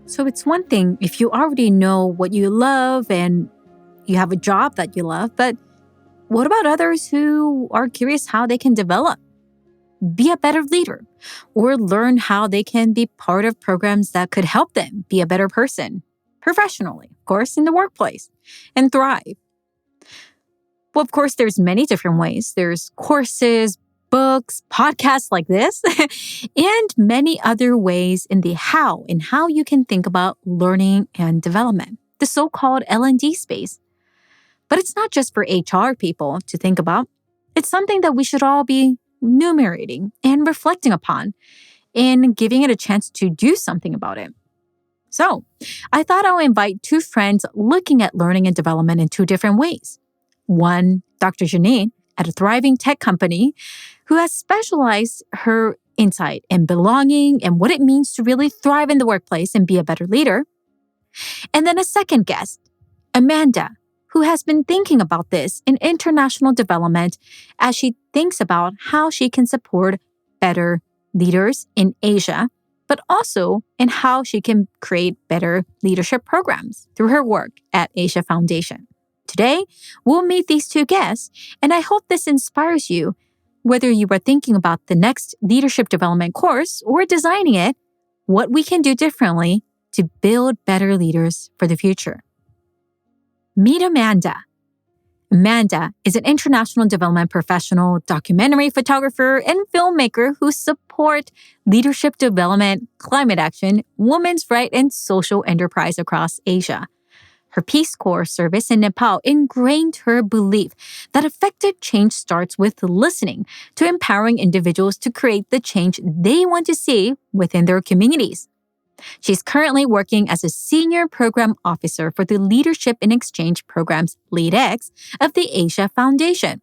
So it's one thing if you already know what you love and you have a job that you love, but what about others who are curious how they can develop, be a better leader, or learn how they can be part of programs that could help them be a better person, professionally, of course, in the workplace, and thrive? Well, of course, there's many different ways. There's courses, books, podcasts like this, and many other ways in how you can think about learning and development, the so-called L&D space. But it's not just for HR people to think about. It's something that we should all be enumerating and reflecting upon and giving it a chance to do something about it. So I thought I'll invite two friends looking at learning and development in two different ways. One, Dr. Janine at a thriving tech company who has specialized her insight in belonging and what it means to really thrive in the workplace and be a better leader. And then a second guest, Amanda, who has been thinking about this in international development as she thinks about how she can support better leaders in Asia, but also in how she can create better leadership programs through her work at Asia Foundation. Today, we'll meet these two guests, and I hope this inspires you, whether you are thinking about the next leadership development course or designing it, what we can do differently to build better leaders for the future. Meet Amanda. Amanda is an international development professional, documentary photographer, and filmmaker who support leadership development, climate action, women's rights, and social enterprise across Asia. Her Peace Corps service in Nepal ingrained her belief that effective change starts with listening to empowering individuals to create the change they want to see within their communities. She's currently working as a senior program officer for the Leadership in Exchange Programs LeadX of the Asia Foundation.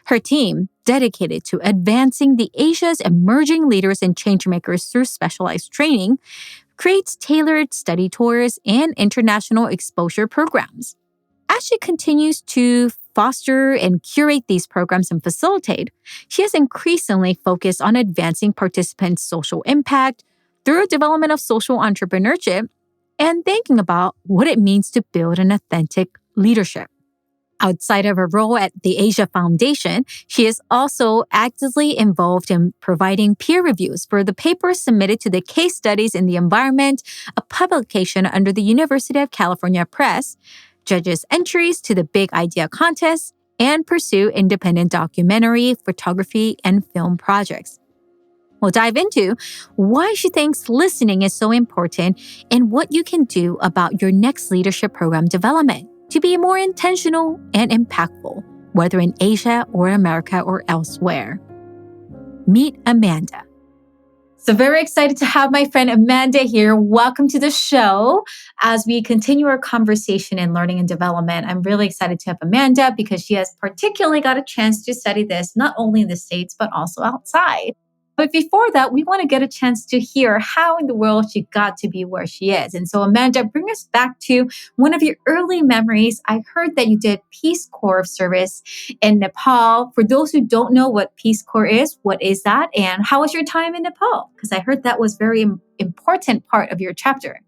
Her team, dedicated to advancing the Asia's emerging leaders and changemakers through specialized training, creates tailored study tours and international exposure programs. As she continues to foster and curate these programs and facilitate, she has increasingly focused on advancing participants' social impact through development of social entrepreneurship and thinking about what it means to build an authentic leadership. Outside of her role at the Asia Foundation, she is also actively involved in providing peer reviews for the papers submitted to the Case Studies in the Environment, a publication under the University of California Press, judges entries to the Big Idea Contest, and pursue independent documentary, photography, and film projects. We'll dive into why she thinks listening is so important and what you can do about your next leadership program development to be more intentional and impactful, whether in Asia or America or elsewhere. Meet Amanda. So very excited to have my friend Amanda here. Welcome to the show. As we continue our conversation in learning and development, I'm really excited to have Amanda because she has particularly got a chance to study this, not only in the States, but also outside. But before that, we want to get a chance to hear how in the world she got to be where she is. And so Amanda, bring us back to one of your early memories. I heard that you did Peace Corps service in Nepal. For those who don't know what Peace Corps is, what is that? And how was your time in Nepal? Because I heard that was very important part of your chapter.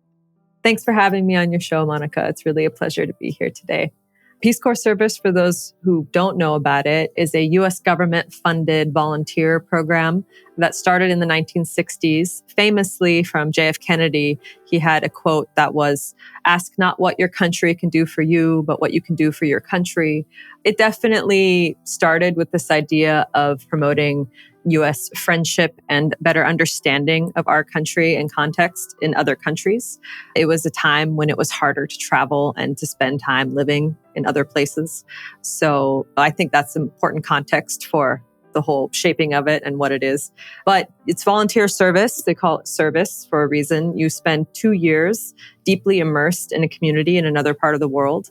Thanks for having me on your show, Monica. It's really a pleasure to be here today. Peace Corps service, for those who don't know about it, is a U.S. government-funded volunteer program that started in the 1960s. Famously, from J.F. Kennedy, he had a quote that was, "Ask not what your country can do for you, but what you can do for your country." It definitely started with this idea of promoting U.S. friendship and better understanding of our country and context in other countries. It was a time when it was harder to travel and to spend time living in other places. So I think that's important context for the whole shaping of it and what it is. But it's volunteer service. They call it service for a reason. You spend 2 years deeply immersed in a community in another part of the world.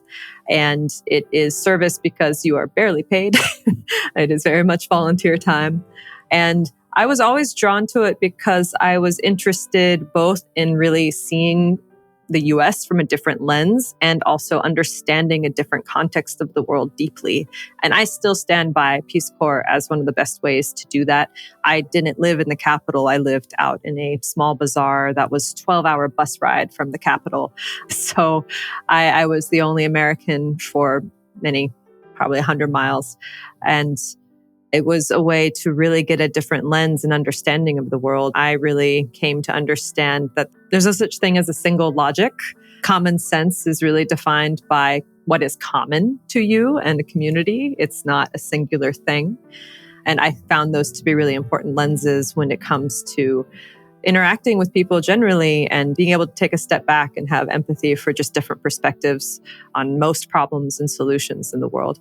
And it is service because you are barely paid. It is very much volunteer time. And I was always drawn to it because I was interested both in really seeing the US from a different lens and also understanding a different context of the world deeply. And I still stand by Peace Corps as one of the best ways to do that. I didn't live in the capital. I lived out in a small bazaar that was 12-hour bus ride from the capital. So I was the only American for many, probably 100 miles. And it was a way to really get a different lens and understanding of the world. I really came to understand that there's no such thing as a single logic. Common sense is really defined by what is common to you and a community. It's not a singular thing. And I found those to be really important lenses when it comes to interacting with people generally and being able to take a step back and have empathy for just different perspectives on most problems and solutions in the world.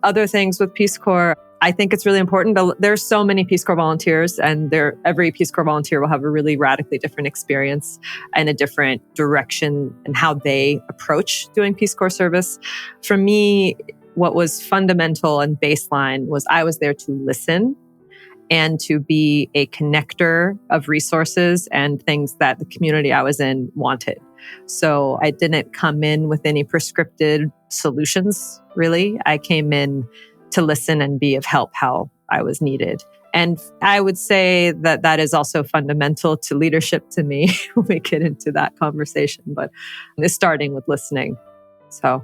Other things with Peace Corps, I think it's really important. There's so many Peace Corps volunteers, and every Peace Corps volunteer will have a really radically different experience and a different direction in how they approach doing Peace Corps service. For me, what was fundamental and baseline was I was there to listen and to be a connector of resources and things that the community I was in wanted. So I didn't come in with any prescripted solutions, really. I came in to listen and be of help how I was needed. And I would say that that is also fundamental to leadership to me when we get into that conversation, but it's starting with listening. So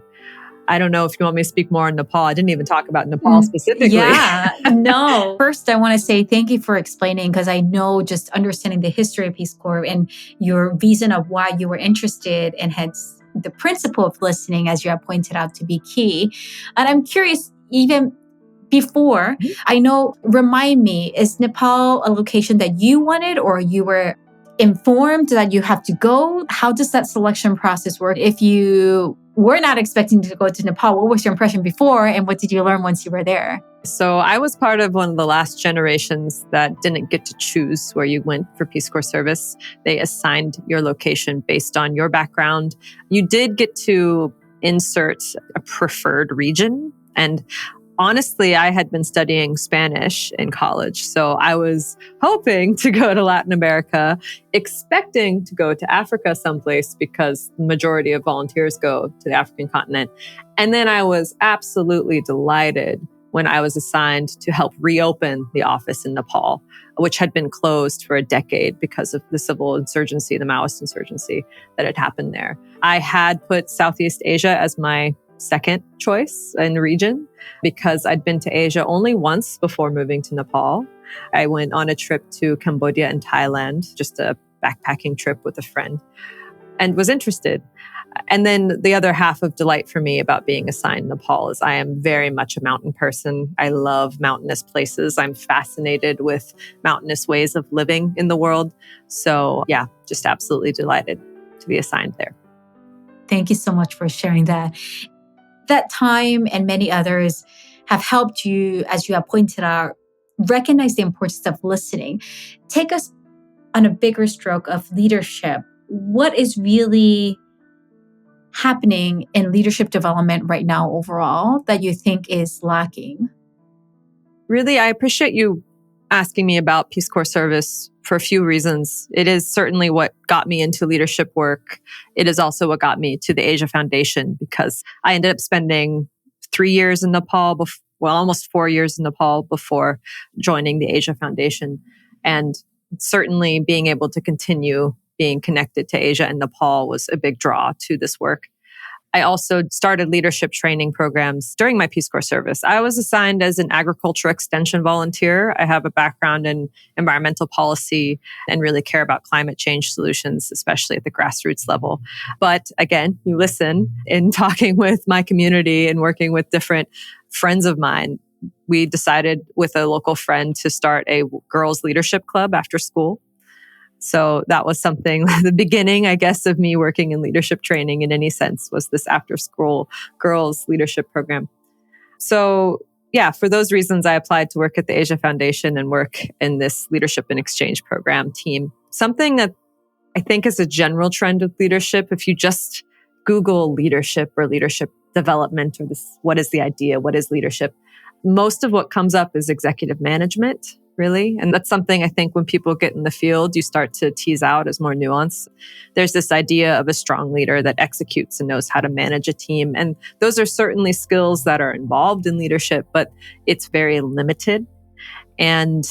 I don't know if you want me to speak more on Nepal. I didn't even talk about Nepal specifically. Yeah, no. First, I want to say thank you for explaining, because I know just understanding the history of Peace Corps and your reason of why you were interested, and hence the principle of listening, as you have pointed out, to be key. And I'm curious, even before, I know, remind me, is Nepal a location that you wanted, or you were informed that you have to go? How does that selection process work? If you were not expecting to go to Nepal, what was your impression before, and what did you learn once you were there? So I was part of one of the last generations that didn't get to choose where you went for Peace Corps service. They assigned your location based on your background. You did get to insert a preferred region. And honestly, I had been studying Spanish in college, so I was hoping to go to Latin America, expecting to go to Africa someplace because the majority of volunteers go to the African continent. And then I was absolutely delighted when I was assigned to help reopen the office in Nepal, which had been closed for a decade because of the civil insurgency, the Maoist insurgency that had happened there. I had put Southeast Asia as my second choice in the region because I'd been to Asia only once before moving to Nepal. I went on a trip to Cambodia and Thailand, just a backpacking trip with a friend, and was interested. And then the other half of delight for me about being assigned Nepal is I am very much a mountain person. I love mountainous places. I'm fascinated with mountainous ways of living in the world. So yeah, just absolutely delighted to be assigned there. Thank you so much for sharing that. That time and many others have helped you, as you have pointed out, recognize the importance of listening. Take us on a bigger stroke of leadership. What is really happening in leadership development right now overall that you think is lacking? Really, I appreciate you asking me about Peace Corps service for a few reasons. It is certainly what got me into leadership work. It is also what got me to the Asia Foundation, because I ended up spending 3 years in Nepal, almost 4 years in Nepal before joining the Asia Foundation. And certainly being able to continue being connected to Asia and Nepal was a big draw to this work. I also started leadership training programs during my Peace Corps service. I was assigned as an agriculture extension volunteer. I have a background in environmental policy and really care about climate change solutions, especially at the grassroots level. But again, you listen in talking with my community and working with different friends of mine. We decided with a local friend to start a girls' leadership club after school. So that was something, the beginning, I guess, of me working in leadership training in any sense, was this after-school girls leadership program. So yeah, for those reasons, I applied to work at the Asia Foundation and work in this leadership and exchange program team. Something that I think is a general trend with leadership, if you just Google leadership or leadership development or this, what is the idea, what is leadership? Most of what comes up is executive management. really. And that's something I think when people get in the field, you start to tease out as more nuance. There's this idea of a strong leader that executes and knows how to manage a team. And those are certainly skills that are involved in leadership, but it's very limited. And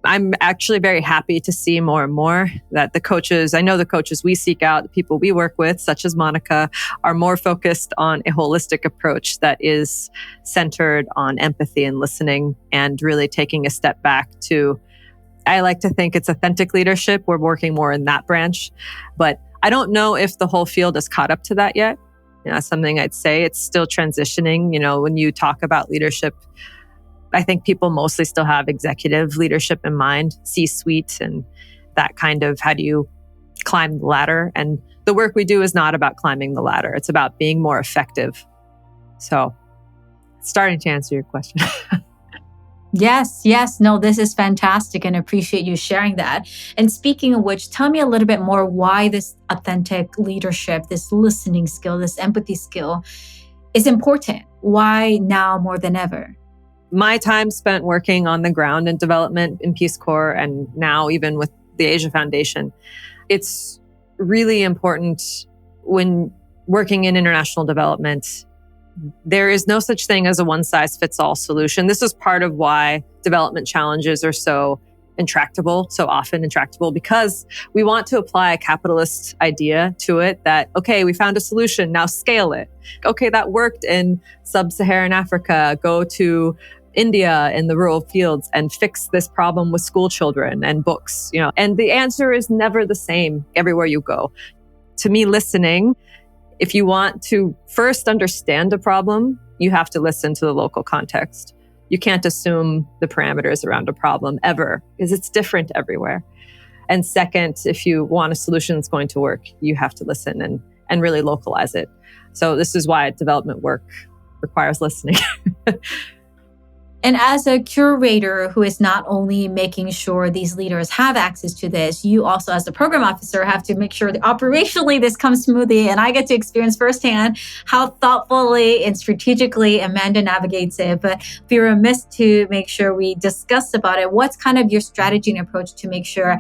I'm actually very happy to see more and more that I know the coaches we seek out, the people we work with, such as Monica, are more focused on a holistic approach that is centered on empathy and listening and really taking a step back to, I like to think it's authentic leadership. We're working more in that branch, but I don't know if the whole field has caught up to that yet. That's something I'd say. It's still transitioning. When you talk about leadership, I think people mostly still have executive leadership in mind, C-suite, and that kind of how do you climb the ladder. And the work we do is not about climbing the ladder. It's about being more effective. So, starting to answer your question. Yes. No, this is fantastic and appreciate you sharing that. And speaking of which, tell me a little bit more why this authentic leadership, this listening skill, this empathy skill is important. Why now more than ever? My time spent working on the ground in development in Peace Corps and now even with the Asia Foundation, it's really important when working in international development. There is no such thing as a one-size-fits-all solution. This is part of why development challenges are so often intractable, because we want to apply a capitalist idea to it that, okay, we found a solution, now scale it. Okay, that worked in sub-Saharan Africa, go to India in the rural fields and fix this problem with school children and books, and the answer is never the same everywhere you go. To me, listening, if you want to first understand a problem, you have to listen to the local context. You can't assume the parameters around a problem ever, because it's different everywhere. And second, if you want a solution that's going to work, you have to listen and really localize it. So this is why development work requires listening. And as a curator who is not only making sure these leaders have access to this, you also as a program officer have to make sure that operationally this comes smoothly. And I get to experience firsthand how thoughtfully and strategically Amanda navigates it. But we're remiss to make sure we discuss about it. What's kind of your strategy and approach to make sure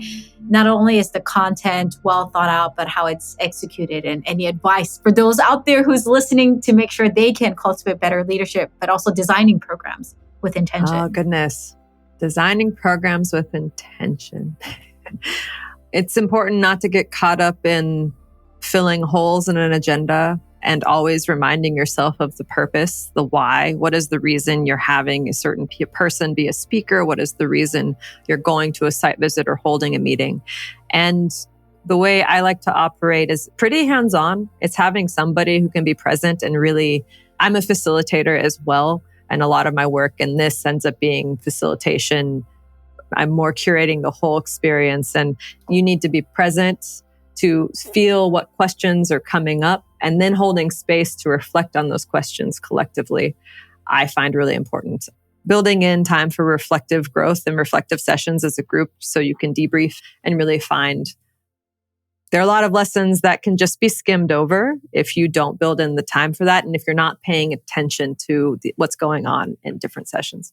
not only is the content well thought out, but how it's executed, and any advice for those out there who's listening to make sure they can cultivate better leadership, but also designing programs with intention? Oh, goodness. Designing programs with intention. It's important not to get caught up in filling holes in an agenda and always reminding yourself of the purpose, the why. What is the reason you're having a certain person be a speaker? What is the reason you're going to a site visit or holding a meeting? And the way I like to operate is pretty hands-on. It's having somebody who can be present and really, I'm a facilitator as well. And a lot of my work in this ends up being facilitation. I'm more curating the whole experience, and you need to be present to feel what questions are coming up and then holding space to reflect on those questions collectively, I find really important. Building in time for reflective growth and reflective sessions as a group so you can debrief and really find there are a lot of lessons that can just be skimmed over if you don't build in the time for that and if you're not paying attention to what's going on in different sessions.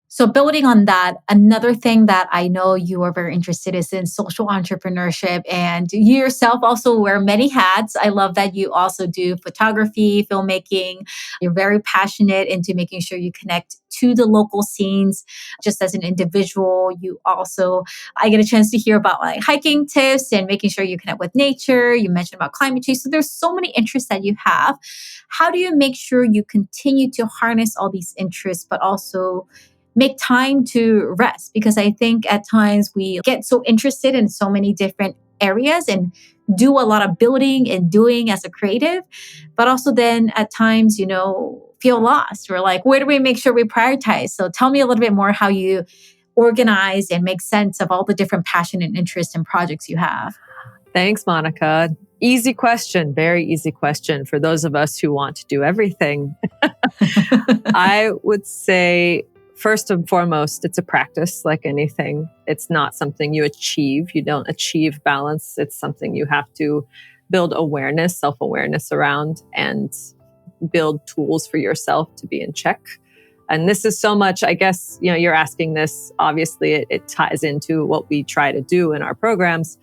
So building on that, another thing that I know you are very interested is in social entrepreneurship, and you yourself also wear many hats. I love that you also do photography, filmmaking. You're very passionate into making sure you connect to the local scenes. Just as an individual, I get a chance to hear about like hiking tips and making sure you connect with nature. You mentioned about climate change. So there's so many interests that you have. How do you make sure you continue to harness all these interests, but also make time to rest? Because I think at times we get so interested in so many different areas and do a lot of building and doing as a creative, but also then at times, feel lost. We're like, where do we make sure we prioritize? So tell me a little bit more how you organize and make sense of all the different passion and interest and projects you have. Thanks, Monica. Easy question, very easy question for those of us who want to do everything. I would say, first and foremost, it's a practice like anything. It's not something you achieve. You don't achieve balance. It's something you have to build awareness, self-awareness around, and build tools for yourself to be in check. And this is so much, I guess, you're asking this, obviously it ties into what we try to do in our programs.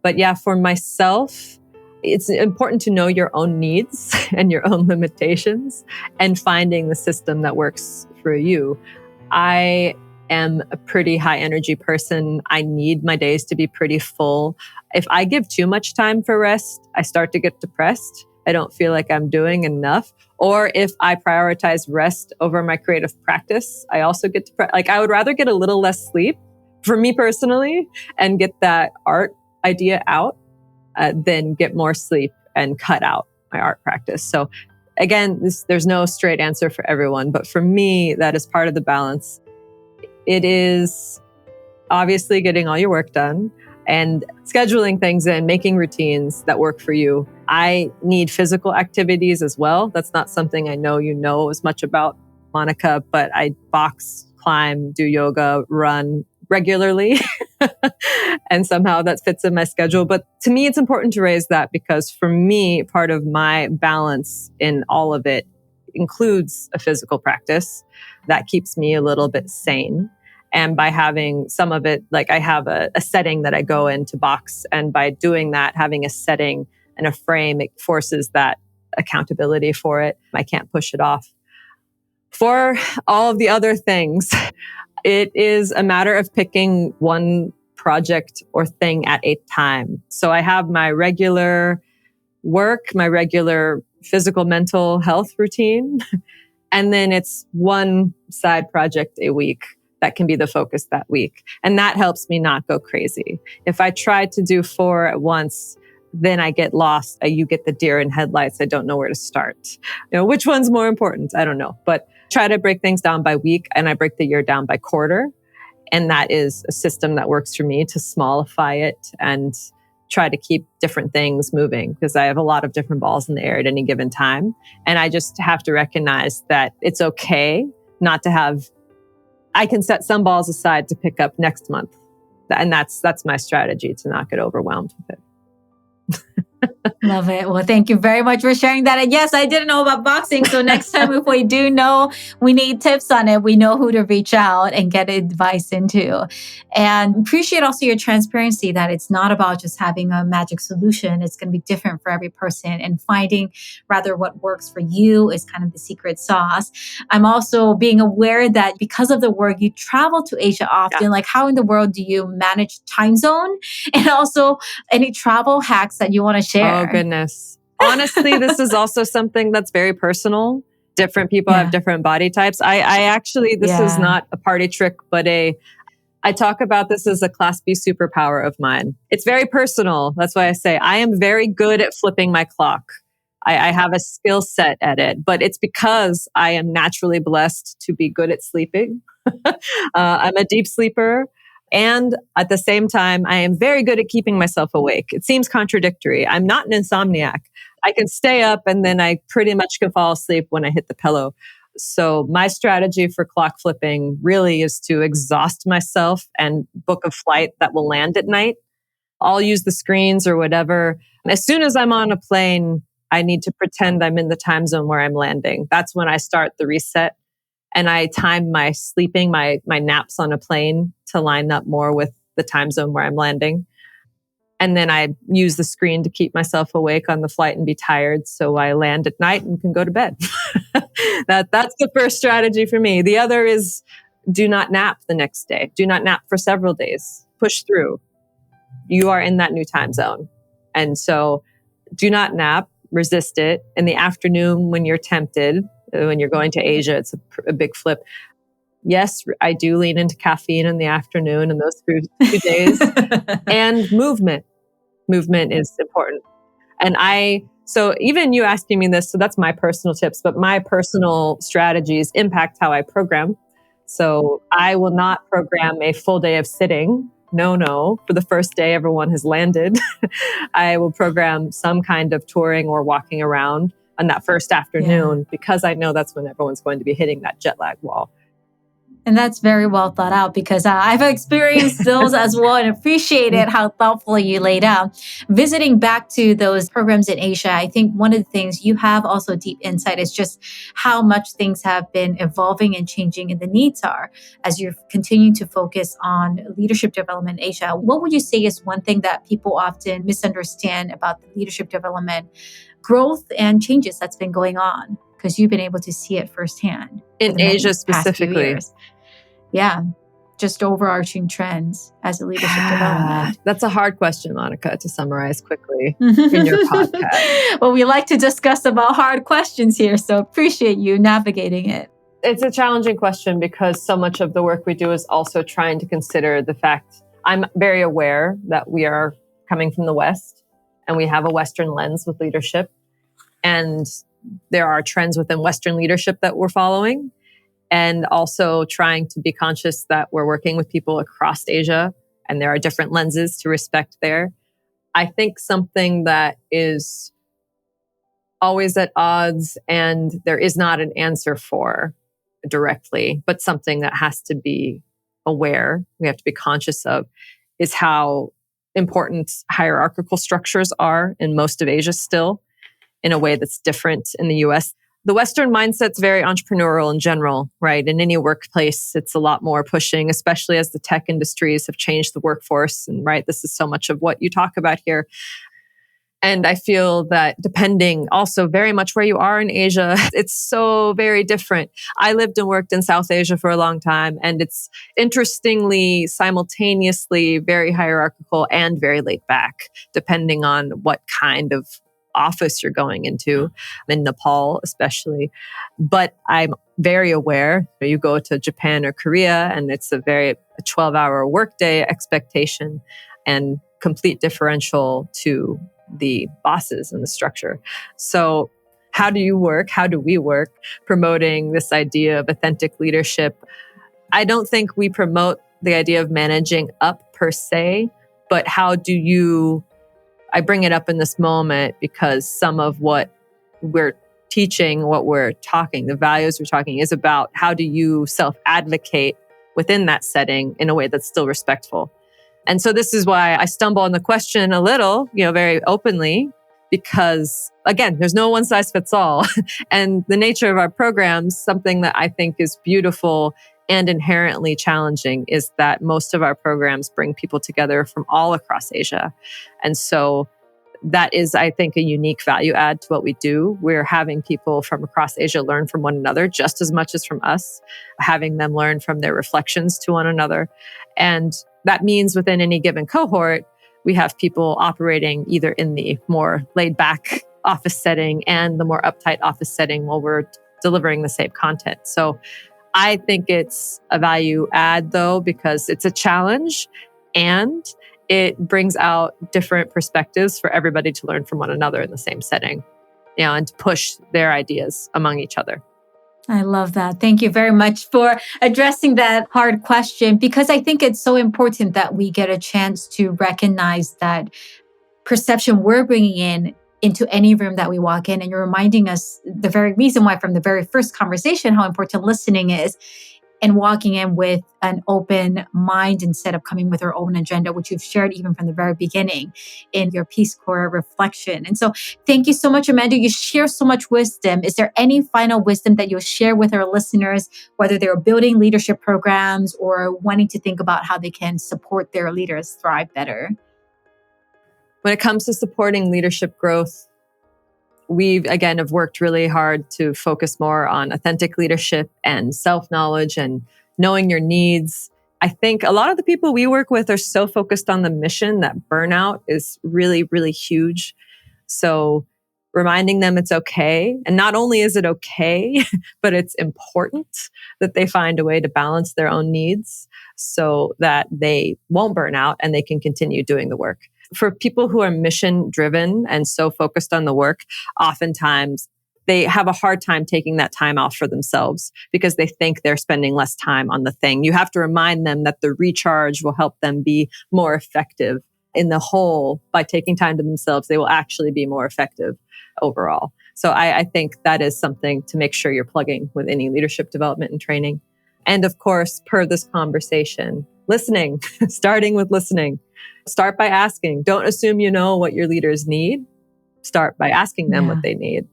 But yeah, for myself, it's important to know your own needs and your own limitations and finding the system that works for you. I am a pretty high energy person. I need my days to be pretty full. If I give too much time for rest, I start to get depressed. I don't feel like I'm doing enough. Or if I prioritize rest over my creative practice, I also get depressed. Like I would rather get a little less sleep for me personally and get that art idea out than get more sleep and cut out my art practice. So again, there's no straight answer for everyone, but for me, that is part of the balance. It is obviously getting all your work done and scheduling things in, making routines that work for you. I need physical activities as well. That's not something I know you know as much about, Monica, but I box, climb, do yoga, run regularly. And somehow that fits in my schedule. But to me, it's important to raise that because for me, part of my balance in all of it includes a physical practice that keeps me a little bit sane. And by having some of it, like I have a setting that I go in to box. And by doing that, having a setting and a frame, it forces that accountability for it. I can't push it off. For all of the other things, it is a matter of picking one project or thing at a time. So I have my regular work, my regular physical, mental health routine, and then it's one side project a week that can be the focus that week. And that helps me not go crazy. If I try to do 4 at once, then I get lost. You get the deer in headlights. I don't know where to start. Which one's more important? I don't know. But try to break things down by week, and I break the year down by quarter. And that is a system that works for me to smallify it and try to keep different things moving because I have a lot of different balls in the air at any given time. And I just have to recognize that it's okay not to have, I can set some balls aside to pick up next month. And that's my strategy, to not get overwhelmed with it. Love it. Well, thank you very much for sharing that. And yes, I didn't know about boxing. So next time, if we do know we need tips on it, we know who to reach out and get advice into. And appreciate also your transparency that it's not about just having a magic solution. It's going to be different for every person, and finding rather what works for you is kind of the secret sauce. I'm also being aware that because of the work, you travel to Asia often. Yeah. Like, how in the world do you manage time zone? And also any travel hacks that you want to share? Oh, goodness. Honestly, this is also something that's very personal. Different people have different body types. I actually, this is not a party trick, but I talk about this as a Class B superpower of mine. It's very personal. That's why I say I am very good at flipping my clock. I have a skill set at it, but it's because I am naturally blessed to be good at sleeping. I'm a deep sleeper. And at the same time, I am very good at keeping myself awake. It seems contradictory. I'm not an insomniac. I can stay up and then I pretty much can fall asleep when I hit the pillow. So my strategy for clock flipping really is to exhaust myself and book a flight that will land at night. I'll use the screens or whatever. As soon as I'm on a plane, I need to pretend I'm in the time zone where I'm landing. That's when I start the reset. And I time my sleeping, my naps on a plane to line up more with the time zone where I'm landing. And then I use the screen to keep myself awake on the flight and be tired. So I land at night and can go to bed. That's the first strategy for me. The other is do not nap the next day. Do not nap for several days. Push through. You are in that new time zone. And so do not nap, resist it. In the afternoon when you're tempted, when you're going to Asia, it's a big flip. Yes, I do lean into caffeine in the afternoon in those 2 days. And movement. Movement is important. And so even you asking me this, so that's my personal tips, but my personal strategies impact how I program. So I will not program a full day of sitting. No. For the first day, everyone has landed. I will program some kind of touring or walking around on that first afternoon because I know that's when everyone's going to be hitting that jet lag wall. And that's very well thought out because I've experienced those as well and appreciated how thoughtfully you laid out. Visiting back to those programs in Asia, I think one of the things you have also deep insight is just how much things have been evolving and changing and the needs are as you're continuing to focus on leadership development in Asia. What would you say is one thing that people often misunderstand about the leadership development growth and changes that's been going on? Because you've been able to see it firsthand in Asia specifically. Yeah, just overarching trends as a leadership development. That's a hard question, Monica, to summarize quickly in your podcast. Well, we like to discuss about hard questions here, so appreciate you navigating it. It's a challenging question because so much of the work we do is also trying to consider the fact I'm very aware that we are coming from the West and we have a Western lens with leadership. And there are trends within Western leadership that we're following. And also trying to be conscious that we're working with people across Asia and there are different lenses to respect there. I think something that is always at odds and there is not an answer for directly, but something that has to be aware, we have to be conscious of, is how important hierarchical structures are in most of Asia still, in a way that's different in the US. The Western mindset's very entrepreneurial in general, right? In any workplace, it's a lot more pushing, especially as the tech industries have changed the workforce. And right, this is so much of what you talk about here. And I feel that depending also very much where you are in Asia, it's so very different. I lived and worked in South Asia for a long time, and it's interestingly, simultaneously very hierarchical and very laid back, depending on what kind of office you're going into, in Nepal especially. But I'm very aware, you go to Japan or Korea and it's a 12-hour workday expectation and complete differential to the bosses and the structure. So how do you work? How do we work promoting this idea of authentic leadership? I don't think we promote the idea of managing up per se, but how do you I bring it up in this moment because some of what we're teaching, what we're talking, the values we're talking is about how do you self-advocate within that setting in a way that's still respectful. And so this is why I stumble on the question a little, very openly, because again, there's no one size fits all. And the nature of our programs, something that I think is beautiful and inherently challenging is that most of our programs bring people together from all across Asia. And so that is, I think, a unique value add to what we do. We're having people from across Asia learn from one another just as much as from us, having them learn from their reflections to one another. And that means within any given cohort, we have people operating either in the more laid back office setting and the more uptight office setting while we're delivering the same content. So I think it's a value add though, because it's a challenge and it brings out different perspectives for everybody to learn from one another in the same setting, and to push their ideas among each other. I love that. Thank you very much for addressing that hard question, because I think it's so important that we get a chance to recognize that perception we're bringing in into any room that we walk in. And you're reminding us the very reason why from the very first conversation, how important listening is and walking in with an open mind instead of coming with our own agenda, which you've shared even from the very beginning in your Peace Corps reflection. And so thank you so much, Amanda. You share so much wisdom. Is there any final wisdom that you'll share with our listeners, whether they're building leadership programs or wanting to think about how they can support their leaders thrive better? When it comes to supporting leadership growth, we, again, have worked really hard to focus more on authentic leadership and self-knowledge and knowing your needs. I think a lot of the people we work with are so focused on the mission that burnout is really, really huge. So reminding them it's okay. And not only is it okay, but it's important that they find a way to balance their own needs so that they won't burn out and they can continue doing the work. For people who are mission driven and so focused on the work, oftentimes they have a hard time taking that time off for themselves because they think they're spending less time on the thing. You have to remind them that the recharge will help them be more effective in the whole. By taking time to themselves, they will actually be more effective overall. So I think that is something to make sure you're plugging with any leadership development and training. And of course, per this conversation, listening, starting with listening. Start by asking. Don't assume you know what your leaders need. Start by asking them what they need.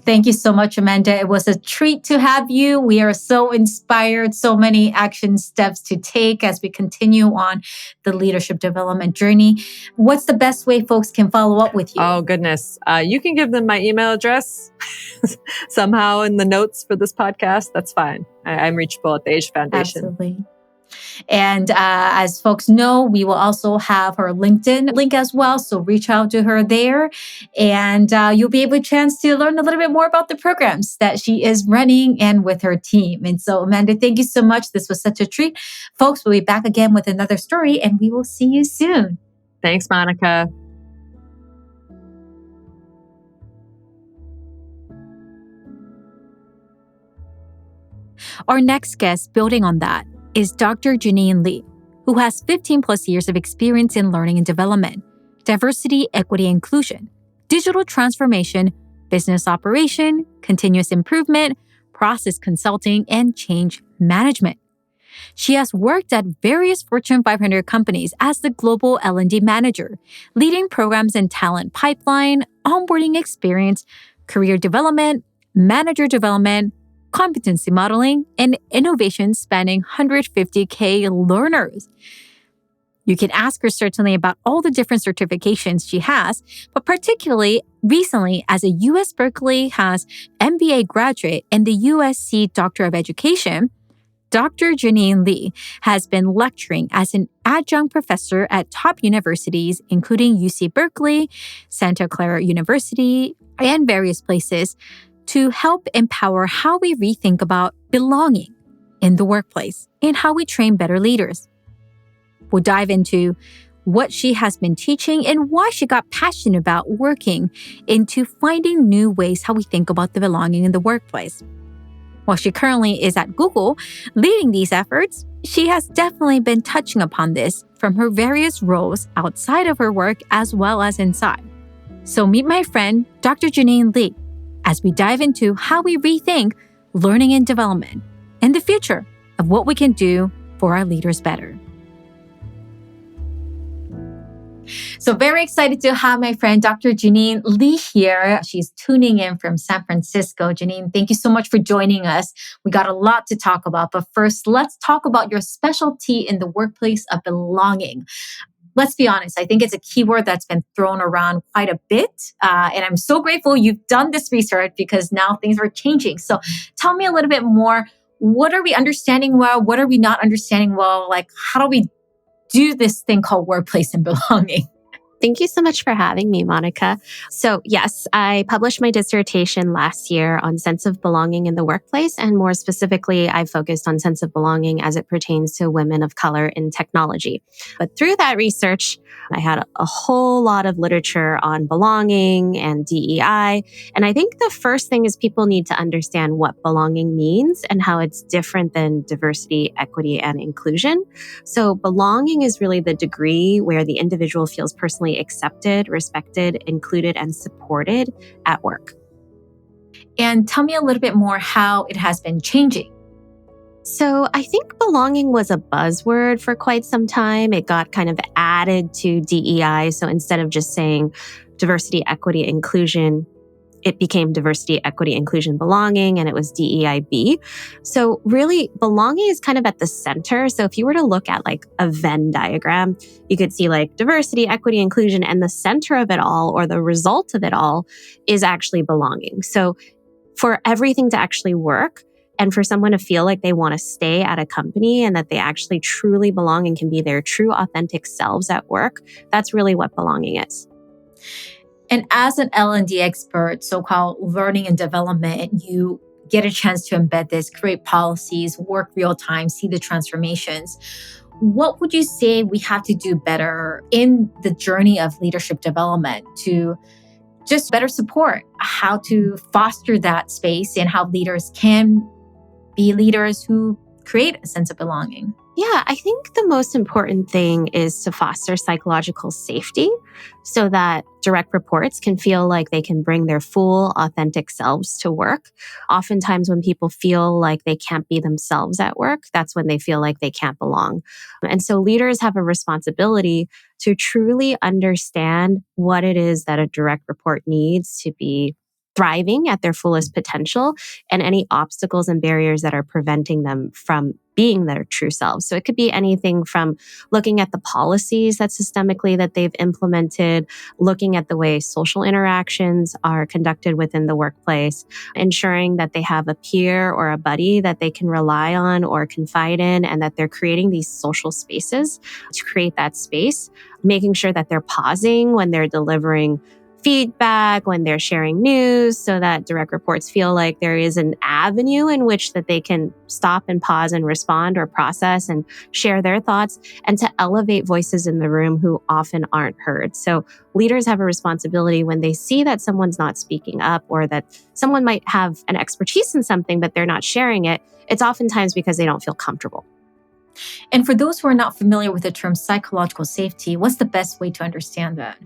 Thank you so much, Amanda. It was a treat to have you. We are so inspired, so many action steps to take as we continue on the leadership development journey. What's the best way folks can follow up with you? Oh, goodness. You can give them my email address somehow in the notes for this podcast. That's fine. I'm reachable at the Age Foundation. Absolutely. And as folks know, we will also have her LinkedIn link as well. So reach out to her there and you'll be able a chance to learn a little bit more about the programs that she is running and with her team. And so, Amanda, thank you so much. This was such a treat. Folks, we'll be back again with another story and we will see you soon. Thanks, Monica. Our next guest, building on that, is Dr. Janine Lee, who has 15 plus years of experience in learning and development, diversity, equity, inclusion, digital transformation, business operation, continuous improvement, process consulting, and change management. She has worked at various Fortune 500 companies as the global L&D manager, leading programs in talent pipeline, onboarding experience, career development, manager development, competency modeling, and innovation spanning 150K learners. You can ask her certainly about all the different certifications she has, but particularly recently as a U.S. Berkeley has MBA graduate and the USC Doctor of Education, Dr. Janine Lee has been lecturing as an adjunct professor at top universities, including UC Berkeley, Santa Clara University, and various places, to help empower how we rethink about belonging in the workplace and how we train better leaders. We'll dive into what she has been teaching and why she got passionate about working into finding new ways how we think about the belonging in the workplace. While she currently is at Google leading these efforts, she has definitely been touching upon this from her various roles outside of her work as well as inside. So meet my friend, Dr. Janine Lee, as we dive into how we rethink learning and development and the future of what we can do for our leaders better. So very excited to have my friend, Dr. Janine Lee here. She's tuning in from San Francisco. Janine, thank you so much for joining us. We got a lot to talk about, but first, let's talk about your specialty in the workplace of belonging. Let's be honest, I think it's a keyword that's been thrown around quite a bit. And I'm so grateful you've done this research because now things are changing. So tell me a little bit more. What are we understanding well? What are we not understanding well? Like, how do we do this thing called workplace and belonging? Thank you so much for having me, Monica. So yes, I published my dissertation last year on sense of belonging in the workplace. And more specifically, I focused on sense of belonging as it pertains to women of color in technology. But through that research, I had a whole lot of literature on belonging and DEI. And I think the first thing is people need to understand what belonging means and how it's different than diversity, equity, and inclusion. So belonging is really the degree where the individual feels personally accepted, respected, included, and supported at work. And tell me a little bit more how it has been changing. So I think belonging was a buzzword for quite some time. It got kind of added to DEI. So instead of just saying diversity, equity, inclusion, it became diversity, equity, inclusion, belonging, and it was DEIB. So really, belonging is kind of at the center. So if you were to look at like a Venn diagram, you could see like diversity, equity, inclusion, and the center of it all, or the result of it all, is actually belonging. So for everything to actually work, and for someone to feel like they want to stay at a company and that they actually truly belong and can be their true, authentic selves at work, that's really what belonging is. And as an L&D expert, so-called learning and development, you get a chance to embed this, create policies, work real time, see the transformations. What would you say we have to do better in the journey of leadership development to just better support how to foster that space and how leaders can be leaders who create a sense of belonging? Yeah, I think the most important thing is to foster psychological safety so that direct reports can feel like they can bring their full, authentic selves to work. Oftentimes, when people feel like they can't be themselves at work, that's when they feel like they can't belong. And so, leaders have a responsibility to truly understand what it is that a direct report needs to be thriving at their fullest potential and any obstacles and barriers that are preventing them from being their true selves. So it could be anything from looking at the policies that systemically that they've implemented, looking at the way social interactions are conducted within the workplace, ensuring that they have a peer or a buddy that they can rely on or confide in, and that they're creating these social spaces to create that space, making sure that they're pausing when they're delivering feedback, when they're sharing news, so that direct reports feel like there is an avenue in which that they can stop and pause and respond or process and share their thoughts, and to elevate voices in the room who often aren't heard. So leaders have a responsibility when they see that someone's not speaking up or that someone might have an expertise in something, but they're not sharing it. It's oftentimes because they don't feel comfortable. And for those who are not familiar with the term psychological safety, what's the best way to understand that?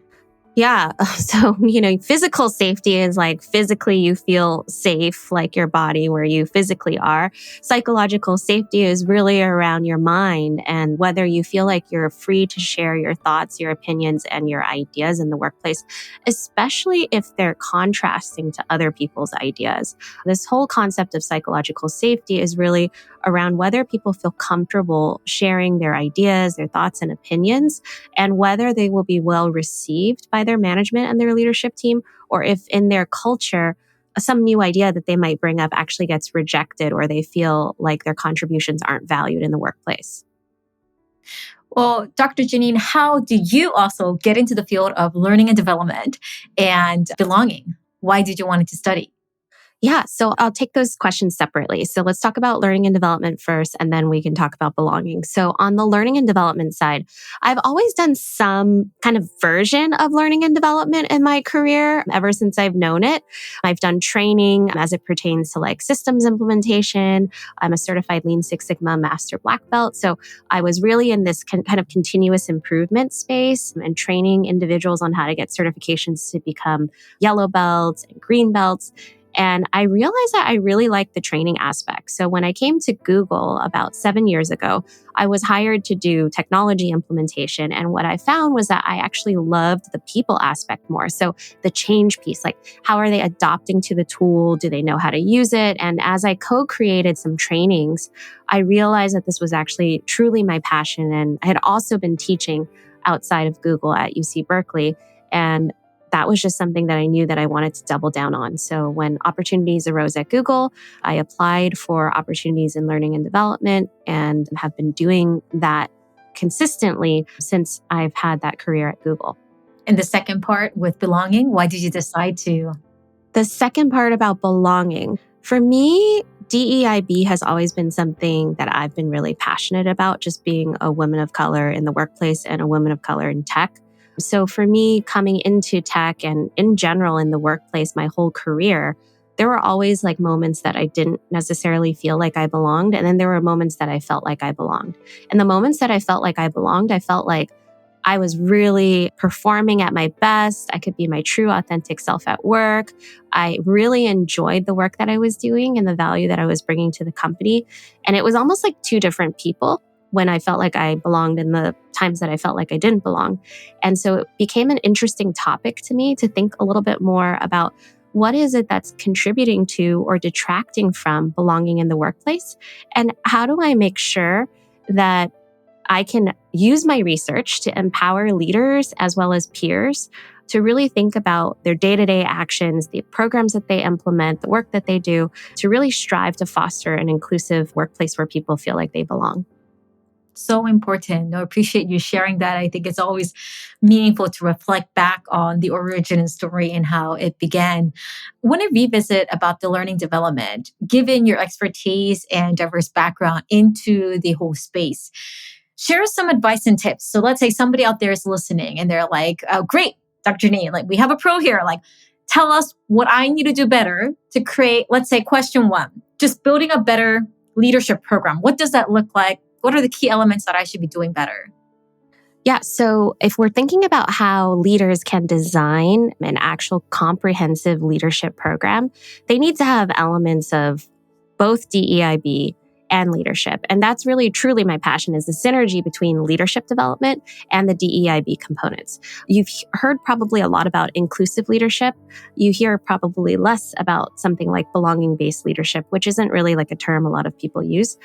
Yeah. So, physical safety is like physically you feel safe, like your body where you physically are. Psychological safety is really around your mind and whether you feel like you're free to share your thoughts, your opinions, and your ideas in the workplace, especially if they're contrasting to other people's ideas. This whole concept of psychological safety is really around whether people feel comfortable sharing their ideas, their thoughts, and opinions, and whether they will be well received by their management and their leadership team, or if in their culture, some new idea that they might bring up actually gets rejected or they feel like their contributions aren't valued in the workplace. Well, Dr. Janine, how did you also get into the field of learning and development and belonging? Why did you want to study? Yeah, so I'll take those questions separately. So let's talk about learning and development first, and then we can talk about belonging. So on the learning and development side, I've always done some kind of version of learning and development in my career ever since I've known it. I've done training as it pertains to like systems implementation. I'm a certified Lean Six Sigma Master Black Belt. So I was really in this kind of continuous improvement space and training individuals on how to get certifications to become yellow belts and green belts. And I realized that I really liked the training aspect. So when I came to Google about 7 years ago, I was hired to do technology implementation. And what I found was that I actually loved the people aspect more. So the change piece, like how are they adopting to the tool? Do they know how to use it? And as I co-created some trainings, I realized that this was actually truly my passion. And I had also been teaching outside of Google at UC Berkeley. And that was just something that I knew that I wanted to double down on. So when opportunities arose at Google, I applied for opportunities in learning and development and have been doing that consistently since I've had that career at Google. And the second part with belonging, why did you decide to? The second part about belonging, for me, DEIB has always been something that I've been really passionate about, just being a woman of color in the workplace and a woman of color in tech. So for me, coming into tech and in general in the workplace, my whole career, there were always like moments that I didn't necessarily feel like I belonged. And then there were moments that I felt like I belonged. And the moments that I felt like I belonged, I felt like I was really performing at my best. I could be my true, authentic self at work. I really enjoyed the work that I was doing and the value that I was bringing to the company. And it was almost like two different people when I felt like I belonged and the times that I felt like I didn't belong. And so it became an interesting topic to me to think a little bit more about what is it that's contributing to or detracting from belonging in the workplace? And how do I make sure that I can use my research to empower leaders as well as peers to really think about their day-to-day actions, the programs that they implement, the work that they do, to really strive to foster an inclusive workplace where people feel like they belong. So important. I appreciate you sharing that. I think it's always meaningful to reflect back on the origin story and how it began. I want to revisit about the learning development, given your expertise and diverse background into the whole space. Share some advice and tips. So let's say somebody out there is listening and they're like, oh, great, Dr. Janine, like we have a pro here. Like, tell us what I need to do better to create, let's say, question one, just building a better leadership program. What does that look like? What are the key elements that I should be doing better? Yeah. So if we're thinking about how leaders can design an actual comprehensive leadership program, they need to have elements of both DEIB and leadership. And that's really truly my passion, is the synergy between leadership development and the DEIB components. You've heard probably a lot about inclusive leadership. You hear probably less about something like belonging-based leadership, which isn't really like a term a lot of people use.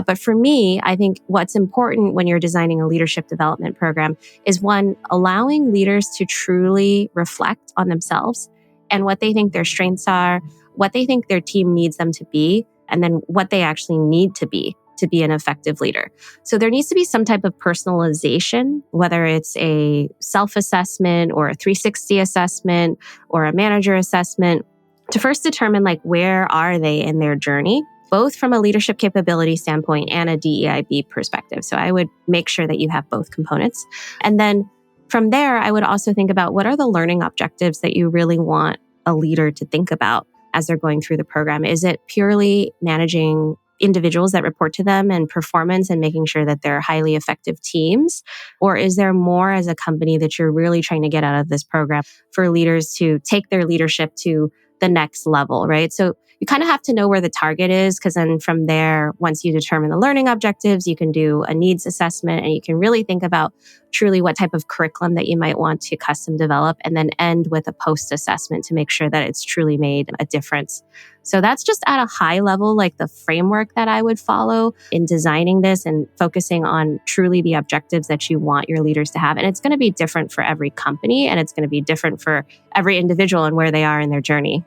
But for me, I think what's important when you're designing a leadership development program is, one, allowing leaders to truly reflect on themselves and what they think their strengths are, what they think their team needs them to be, and then what they actually need to be an effective leader. So there needs to be some type of personalization, whether it's a self-assessment or a 360 assessment or a manager assessment, to first determine like where are they in their journey, both from a leadership capability standpoint and a DEIB perspective. So I would make sure that you have both components. And then from there, I would also think about what are the learning objectives that you really want a leader to think about as they're going through the program. Is it purely managing individuals that report to them and performance and making sure that they're highly effective teams? Or is there more as a company that you're really trying to get out of this program for leaders to take their leadership to the next level, right? So you kind of have to know where the target is, because then from there, once you determine the learning objectives, you can do a needs assessment and you can really think about truly what type of curriculum that you might want to custom develop, and then end with a post assessment to make sure that it's truly made a difference. So that's just at a high level, like the framework that I would follow in designing this and focusing on truly the objectives that you want your leaders to have. And it's going to be different for every company, and it's going to be different for every individual and where they are in their journey.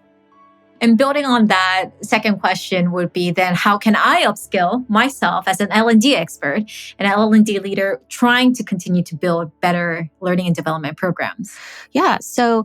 And building on that, second question would be then, how can I upskill myself as an L&D expert, an L&D leader trying to continue to build better learning and development programs? Yeah, so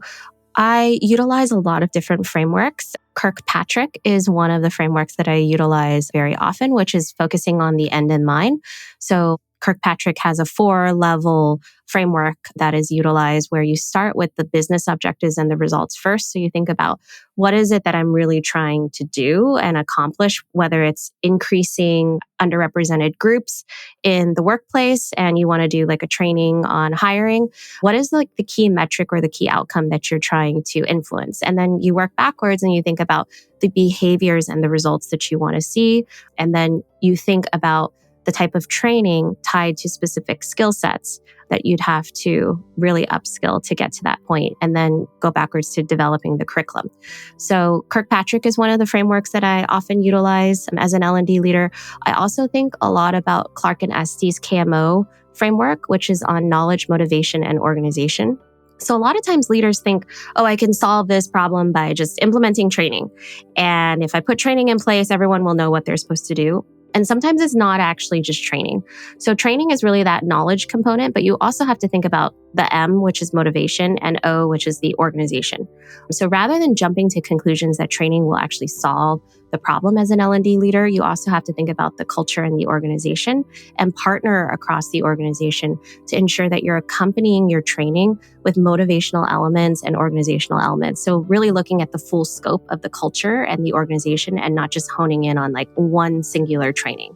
I utilize a lot of different frameworks. Kirkpatrick is one of the frameworks that I utilize very often, which is focusing on the end in mind. So Kirkpatrick has a 4-level framework that is utilized where you start with the business objectives and the results first. So you think about, what is it that I'm really trying to do and accomplish, whether it's increasing underrepresented groups in the workplace and you want to do like a training on hiring. What is like the key metric or the key outcome that you're trying to influence? And then you work backwards and you think about the behaviors and the results that you want to see. And then you think about the type of training tied to specific skill sets that you'd have to really upskill to get to that point, and then go backwards to developing the curriculum. So Kirkpatrick is one of the frameworks that I often utilize as an L&D leader. I also think a lot about Clark and Estes KMO framework, which is on knowledge, motivation, and organization. So a lot of times leaders think, oh, I can solve this problem by just implementing training. And if I put training in place, everyone will know what they're supposed to do. And sometimes it's not actually just training. So training is really that knowledge component, but you also have to think about the M, which is motivation, and O, which is the organization. So rather than jumping to conclusions that training will actually solve the problem as an L&D leader, you also have to think about the culture and the organization and partner across the organization to ensure that you're accompanying your training with motivational elements and organizational elements. So really looking at the full scope of the culture and the organization and not just honing in on like one singular training.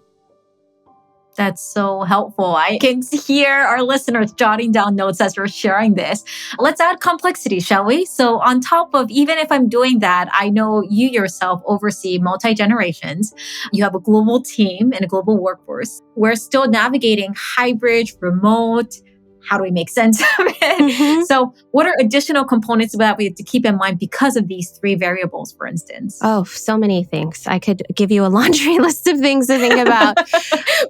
That's so helpful. I can hear our listeners jotting down notes as we're sharing this. Let's add complexity, shall we? So on top of, even if I'm doing that, I know you yourself oversee multi-generations. You have a global team and a global workforce. We're still navigating hybrid, remote. How do we make sense of it? Mm-hmm. So what are additional components that we have to keep in mind because of these 3 variables, for instance? Oh, so many things. I could give you a laundry list of things to think about.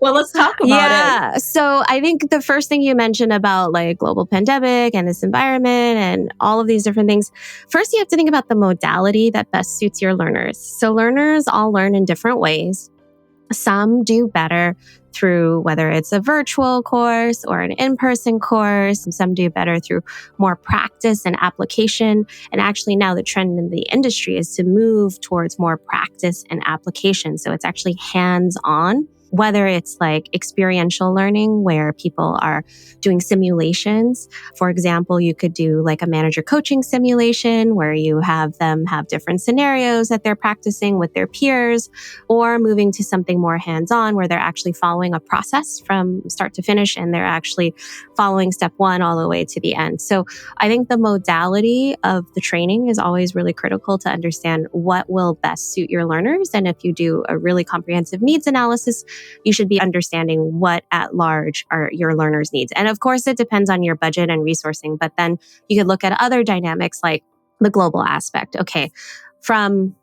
Well, let's talk about it. Yeah. So I think the first thing you mentioned about like global pandemic and this environment and all of these different things, first you have to think about the modality that best suits your learners. So learners all learn in different ways. Some do better through whether it's a virtual course or an in-person course. Some do better through more practice and application. And actually now the trend in the industry is to move towards more practice and application. So it's actually hands-on whether it's like experiential learning where people are doing simulations. For example, you could do like a manager coaching simulation where you have them have different scenarios that they're practicing with their peers, or moving to something more hands-on where they're actually following a process from start to finish and they're actually following step one all the way to the end. So I think the modality of the training is always really critical to understand what will best suit your learners. And if you do a really comprehensive needs analysis, you should be understanding what at large are your learners' needs. And of course, it depends on your budget and resourcing, but then you could look at other dynamics like the global aspect. Okay, from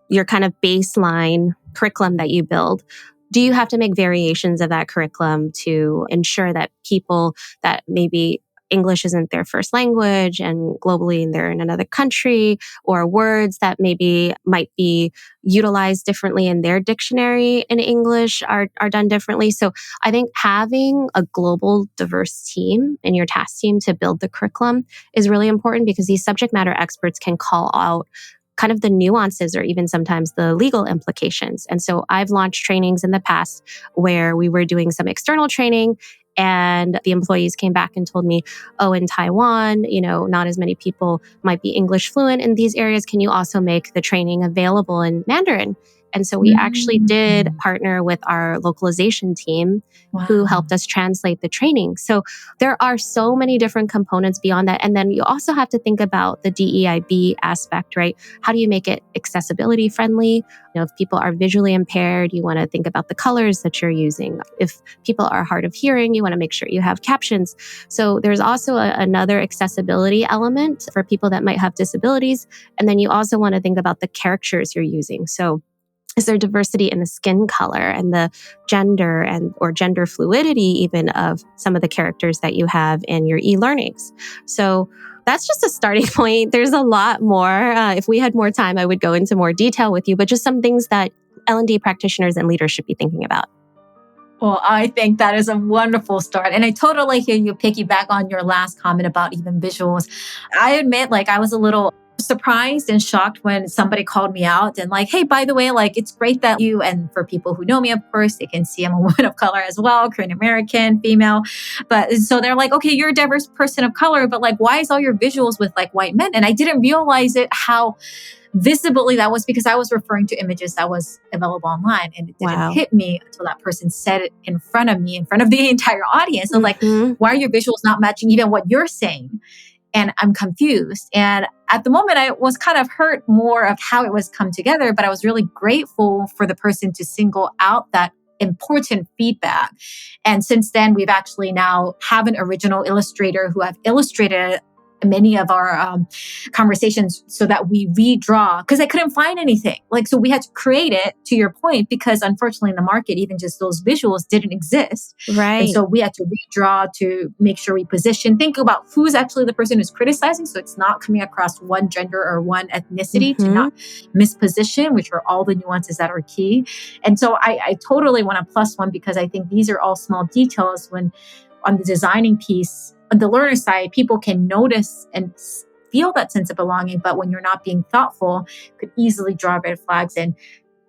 your kind of baseline curriculum that you build, do you have to make variations of that curriculum to ensure that people that maybe English isn't their first language and globally they're in another country, or words that maybe might be utilized differently in their dictionary in English are done differently? So I think having a global diverse team in your task team to build the curriculum is really important, because these subject matter experts can call out kind of the nuances or even sometimes the legal implications. And so I've launched trainings in the past where we were doing some external training and the employees came back and told me, oh, in Taiwan, not as many people might be English fluent in these areas. Can you also make the training available in Mandarin? And so we actually did partner with our localization team who helped us translate the training. So there are so many different components beyond that. And then you also have to think about the DEIB aspect, right? How do you make it accessibility friendly? If people are visually impaired, you want to think about the colors that you're using. If people are hard of hearing, you want to make sure you have captions. So there's also another accessibility element for people that might have disabilities. And then you also want to think about the characters you're using. So is there diversity in the skin color and the gender or gender fluidity even of some of the characters that you have in your e-learnings? So that's just a starting point. There's a lot more. If we had more time, I would go into more detail with you, but just some things that L&D practitioners and leaders should be thinking about. Well, I think that is a wonderful start. And I totally hear you piggyback on your last comment about even visuals. I admit, I was a little surprised and shocked when somebody called me out and hey, by the way, it's great that you, and for people who know me, of course, they can see I'm a woman of color as well, Korean American, female. But so they're okay, you're a diverse person of color, but why is all your visuals with white men? And I didn't realize how visibly that was, because I was referring to images that was available online, and it didn't hit me until that person said it in front of me, in front of the entire audience. So why are your visuals not matching even what you're saying? And I'm confused. And at the moment, I was kind of hurt more of how it was come together, but I was really grateful for the person to single out that important feedback. And since then, we've actually now have an original illustrator who have illustrated many of our conversations so that we redraw, because I couldn't find anything. So we had to create it, to your point, because unfortunately in the market, even just those visuals didn't exist. Right. And so we had to redraw to make sure we think about who's actually the person who's criticizing. So it's not coming across one gender or one ethnicity, to not misposition, which are all the nuances that are key. And so I totally want to plus one, because I think these are all small details when on the designing piece. On the learner side, people can notice and feel that sense of belonging, but when you're not being thoughtful, could easily draw red flags. And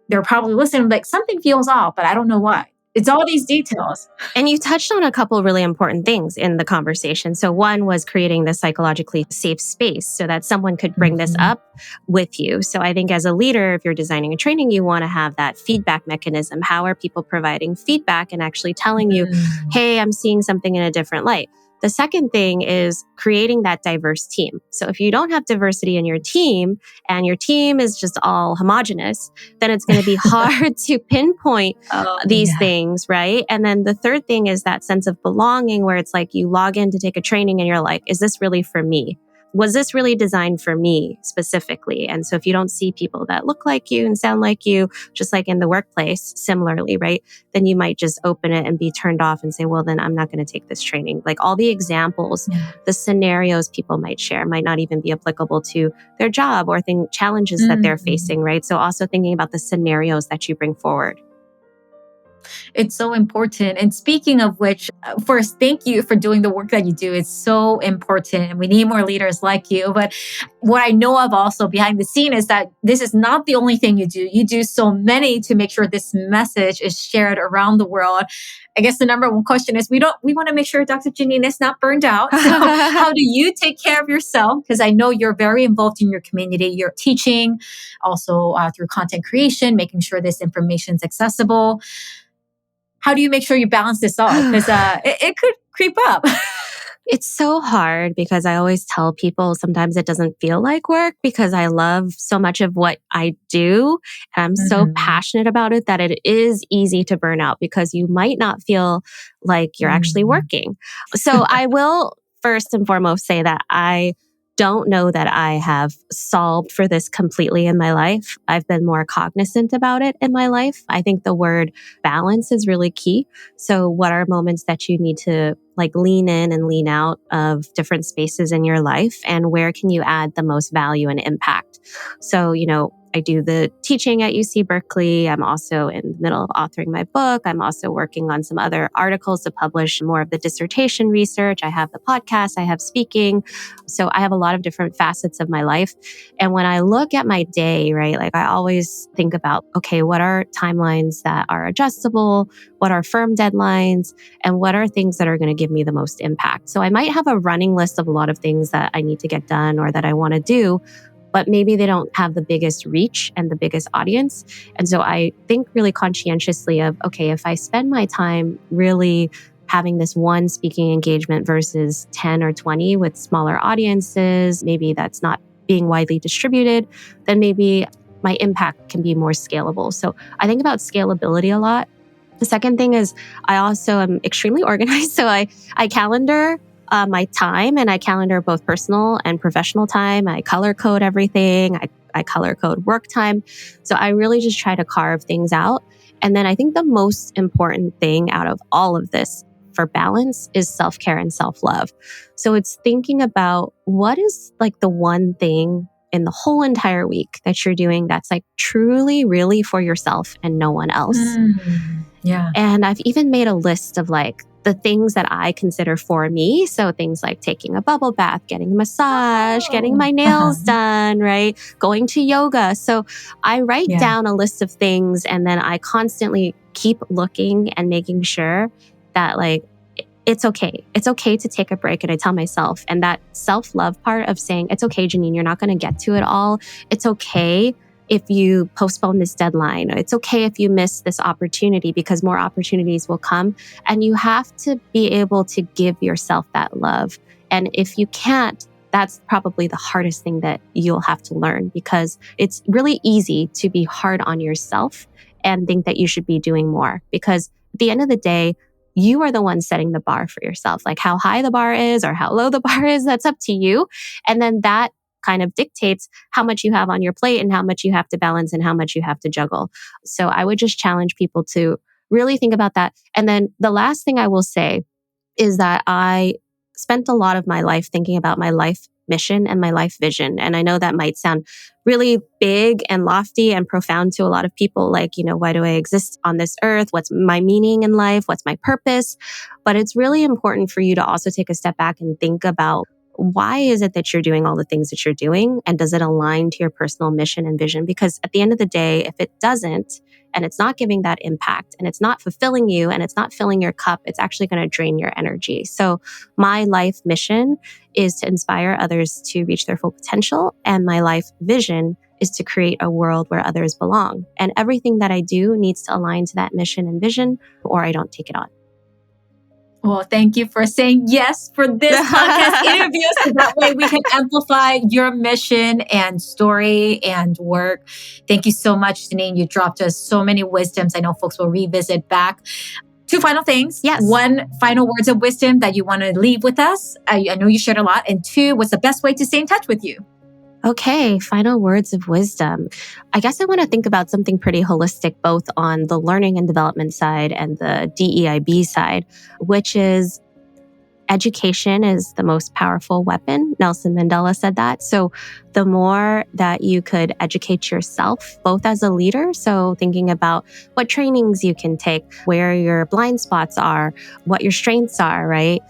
they're probably listening something feels off, but I don't know why. It's all these details. And you touched on a couple of really important things in the conversation. So one was creating the psychologically safe space so that someone could bring this up with you. So I think as a leader, if you're designing a training, you want to have that feedback mechanism. How are people providing feedback and actually telling you, hey, I'm seeing something in a different light? The second thing is creating that diverse team. So if you don't have diversity in your team and your team is just all homogenous, then it's going to be hard to pinpoint these things, right? And then the third thing is that sense of belonging where it's you log in to take a training and you're is this really for me? Was this really designed for me specifically? And so if you don't see people that look like you and sound like you, just like in the workplace, similarly, right? Then you might just open it and be turned off and say, well, then I'm not going to take this training. All the examples, the scenarios people might share might not even be applicable to their job or challenges that they're facing, right? So also thinking about the scenarios that you bring forward. It's so important. And speaking of which, first, thank you for doing the work that you do. It's so important. And we need more leaders like you. But what I know of also behind the scene is that this is not the only thing you do. You do so many to make sure this message is shared around the world. I guess the number one question is we want to make sure Dr. Janine is not burned out. So how do you take care of yourself? Because I know you're very involved in your community. You're teaching also through content creation, making sure this information is accessible. How do you make sure you balance this off? Because it could creep up. It's so hard because I always tell people sometimes it doesn't feel like work because I love so much of what I do. And I'm so passionate about it that it is easy to burn out because you might not feel like you're actually working. So I will first and foremost say that I don't know that I have solved for this completely in my life. I've been more cognizant about it in my life. I think the word balance is really key. So what are moments that you need to lean in and lean out of different spaces in your life, and where can you add the most value and impact? So, I do the teaching at UC Berkeley. I'm also in the middle of authoring my book. I'm also working on some other articles to publish more of the dissertation research. I have the podcast, I have speaking. So I have a lot of different facets of my life. And when I look at my day, right, I always think about, okay, what are timelines that are adjustable? What are firm deadlines? And what are things that are going to give me the most impact? So I might have a running list of a lot of things that I need to get done or that I want to do, but maybe they don't have the biggest reach and the biggest audience. And so I think really conscientiously of, okay, if I spend my time really having this one speaking engagement versus 10 or 20 with smaller audiences, maybe that's not being widely distributed, then maybe my impact can be more scalable. So I think about scalability a lot. The second thing is I also am extremely organized. So I calendar my time, and I calendar both personal and professional time. I color code everything. I color code work time. So I really just try to carve things out. And then I think the most important thing out of all of this for balance is self-care and self-love. So it's thinking about what is the one thing in the whole entire week that you're doing that's truly, really for yourself and no one else. Yeah. And I've even made a list of the things that I consider for me. So things like taking a bubble bath, getting a massage, getting my nails done, right? Going to yoga. So I write down a list of things, and then I constantly keep looking and making sure that it's okay. It's okay to take a break. And I tell myself, and that self-love part of saying, it's okay, Janine, you're not going to get to it all. It's okay if you postpone this deadline. It's okay if you miss this opportunity because more opportunities will come. And you have to be able to give yourself that love. And if you can't, that's probably the hardest thing that you'll have to learn, because it's really easy to be hard on yourself and think that you should be doing more. Because at the end of the day, you are the one setting the bar for yourself. How high the bar is or how low the bar is, that's up to you. And then that kind of dictates how much you have on your plate and how much you have to balance and how much you have to juggle. So I would just challenge people to really think about that. And then the last thing I will say is that I spent a lot of my life thinking about my life mission and my life vision. And I know that might sound really big and lofty and profound to a lot of people. Why do I exist on this earth? What's my meaning in life? What's my purpose? But it's really important for you to also take a step back and think about, why is it that you're doing all the things that you're doing? And does it align to your personal mission and vision? Because at the end of the day, if it doesn't, and it's not giving that impact, and it's not fulfilling you, and it's not filling your cup, it's actually going to drain your energy. So my life mission is to inspire others to reach their full potential. And my life vision is to create a world where others belong. And everything that I do needs to align to that mission and vision, or I don't take it on. Well, thank you for saying yes for this podcast interview, so that way we can amplify your mission and story and work. Thank you so much, Janine. You dropped us so many wisdoms. I know folks will revisit back. Two final things. Yes. One, final words of wisdom that you want to leave with us. I know you shared a lot. And two, what's the best way to stay in touch with you? Okay, final words of wisdom. I guess I want to think about something pretty holistic, both on the learning and development side and the DEIB side, which is education is the most powerful weapon. Nelson Mandela said that. So the more that you could educate yourself, both as a leader, so thinking about what trainings you can take, where your blind spots are, what your strengths are, right?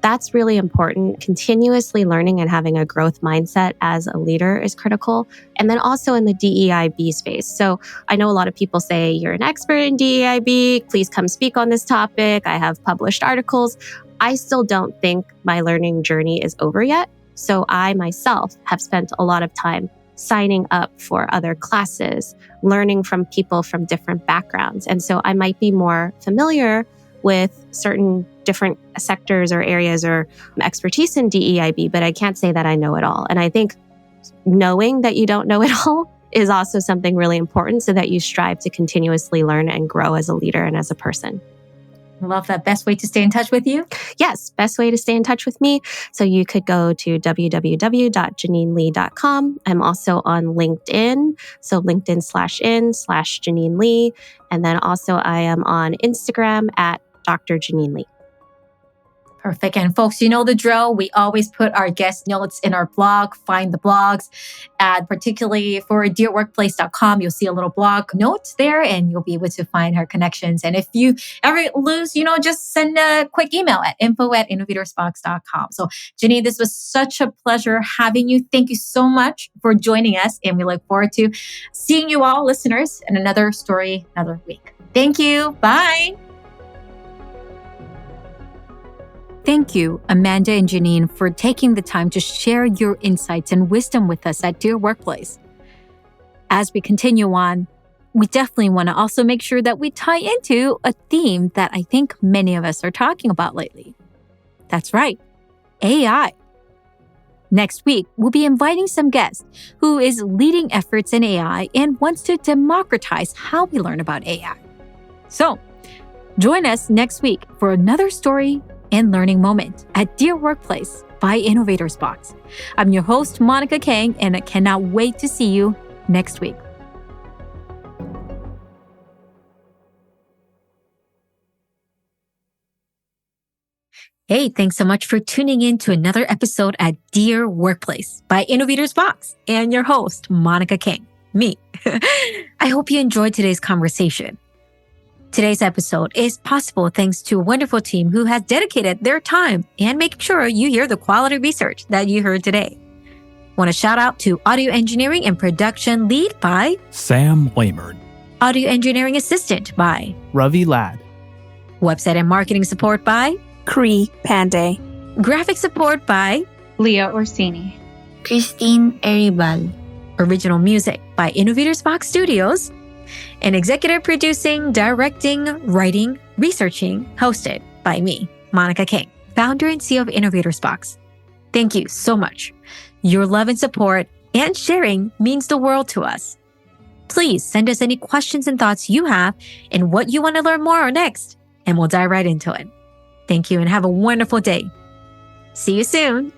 That's really important. Continuously learning and having a growth mindset as a leader is critical. And then also in the DEIB space. So I know a lot of people say, you're an expert in DEIB. Please come speak on this topic. I have published articles. I still don't think my learning journey is over yet. So I myself have spent a lot of time signing up for other classes, learning from people from different backgrounds. And so I might be more familiar with certain different sectors or areas or expertise in DEIB, but I can't say that I know it all. And I think knowing that you don't know it all is also something really important so that you strive to continuously learn and grow as a leader and as a person. Love that. Best way to stay in touch with you? Yes, best way to stay in touch with me. So you could go to www.janinelee.com. I'm also on LinkedIn. So LinkedIn/in/Janine Lee. And then also I am on Instagram at Dr. Janine Lee. Perfect. And folks, you know the drill. We always put our guest notes in our blog. Find the blogs. And particularly for dearworkplace.com, you'll see a little blog notes there and you'll be able to find her connections. And if you ever lose, just send a quick email at info@innovatorsbox.com. So Janine, this was such a pleasure having you. Thank you so much for joining us. And we look forward to seeing you all listeners in another story, another week. Thank you. Bye. Thank you, Amanda and Janine, for taking the time to share your insights and wisdom with us at Dear Workplace. As we continue on, we definitely want to also make sure that we tie into a theme that I think many of us are talking about lately. That's right, AI. Next week, we'll be inviting some guests who is leading efforts in AI and wants to democratize how we learn about AI. So, join us next week for another story and learning moment at Dear Workplace by Innovators Box. I'm your host, Monica Kang, and I cannot wait to see you next week. Hey, thanks so much for tuning in to another episode at Dear Workplace by Innovators Box and your host, Monica Kang, me. I hope you enjoyed today's conversation. Today's episode is possible thanks to a wonderful team who has dedicated their time and making sure you hear the quality research that you heard today. Want to shout out to audio engineering and production lead by Sam Lamerd, audio engineering assistant by Ravi Ladd, website and marketing support by Cree Pandey, graphic support by Leah Orsini, Christine Eribal, original music by Innovators Box Studios, and executive producing, directing, writing, researching, hosted by me, Monica Kang, founder and CEO of Innovators Box. Thank you so much. Your love and support and sharing means the world to us. Please send us any questions and thoughts you have and what you want to learn more on next, and we'll dive right into it. Thank you and have a wonderful day. See you soon.